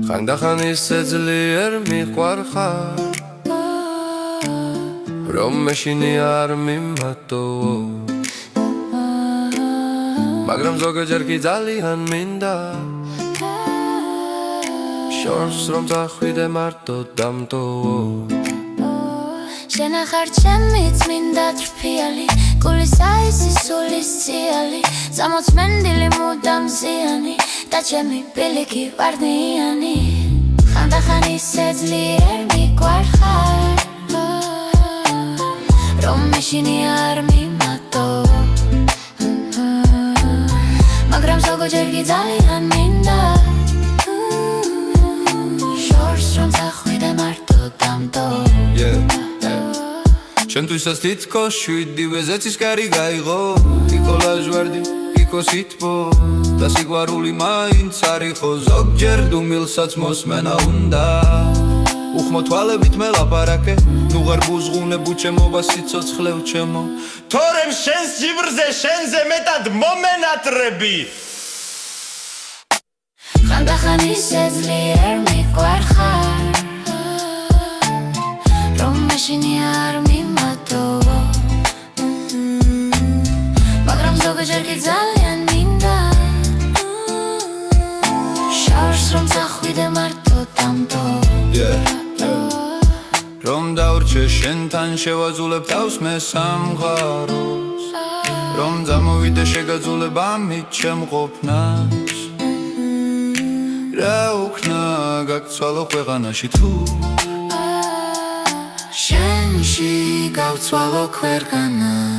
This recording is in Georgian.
ხანდახან ისე ძლიერ მიყვარხარ რომ მეშინი არ მიმატო მაგრამ ზოგჯერ კი ძალიან მინდა შორს რომ დახვიდე მარტო დამტო შენ ახარ ჩემი წმინდა თრფიალი გულისა ისი სულის ციალი სამოცმენდილი მუდამ ზიანი და ჩემი ბილიკი ვარდნიანი ხანდახან ისე ძლიერ მიყვარხარ რომ მეშინი არ მიმატო მაგრამ ზოგჯერ კი ძალიან მინდა შორს რომ დახვიდე მარტო დამტო შენთვისაც თითქოს 7 ზეცისკარი გაიღო იქო ლაჟვარდი იქო სითბო და სიყვარული მაინც არ იყო ზოგჯერ დუმილსაც მოსმენა უნდა უხმო თვალებით მელაპარაკე ნუ ღარ ბუზღუნებუ ჩემობა სიცოცხლევ ჩემო თორემ შენს ჯიბრზე შენზე მეტად მომენატრები ხანდახან ისე ძლიერ მიყვარხარ რომ მეშინი არ მიმატო მაგრამ ზოგჯერ კი ძალიან მინდა შორს რომ დახვიდე მარტო დამტო რომ დავრჩე შენთან შევაძულებ თავს მე სამღაროს რომ დამოვიდე შეგაძულებ ამით ჩემ ყოფნას რა უქნა გაგცვალო ქვეყანაში თუ შენში გავცვალო ქვეყანა